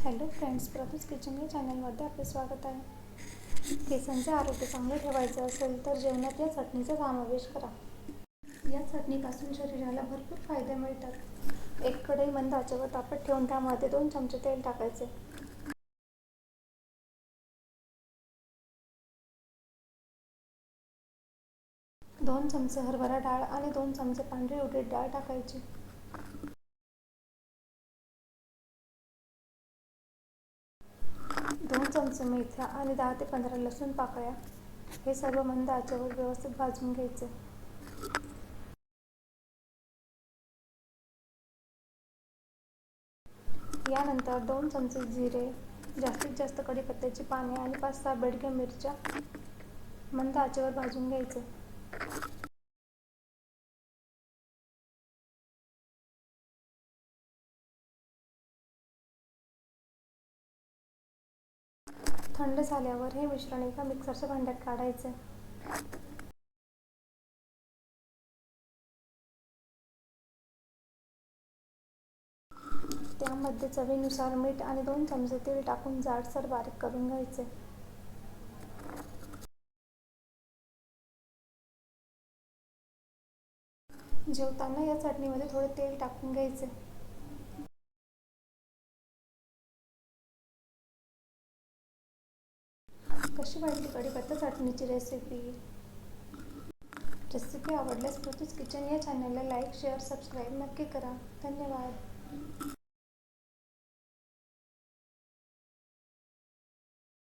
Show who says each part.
Speaker 1: Hello friends, प्रतीच kitchen या चॅनलमध्ये आपले स्वागत आहे. केसांचे आरोग्य चांगले ठेवायचे असेल तर जेवणात या चटणीचा समावेश करा. या चटणीपासून शरीराला भरपूर फायदे मिळतात. एक कढई मंद आचेवर तापत ठेवून त्यामध्ये 2 चमचे तेल टाकायचे. दोन चमचे हरभरा डाळ आणि 2 चमचे पांढरी उडीद डाळ टाकायची. 2 चमचे मेथ्या आणि 10 ते 15 लसूण पाकळ्या. हे सर्व मंद आचेवर व्यवस्थित भाजून घ्यायचे. यानंतर 2 चमचे जिरे, जास्तीत जास्त कढीपत्त्याची पाने आणि 5-6 बेडक्या मिरच्या मंद आचेवर भाजून घ्यायचे. थंड झाल्यावर हे मिश्रण एका मिक्सरच्या भांड्यात काढायचे. त्यामध्ये चवीनुसार मीठ आणि 2 चमचे तेल टाकून जाडसर बारीक करून घ्यायचे. जेवताना या चटणीमध्ये थोडे तेल टाकून घ्यायचे. कशी वाटली कढीपत्ता चटणीची रेसिपी आवडल्यास प्रतीच किचन या चॅनलला लाईक, शेअर, सबस्क्राईब नक्की करा. धन्यवाद.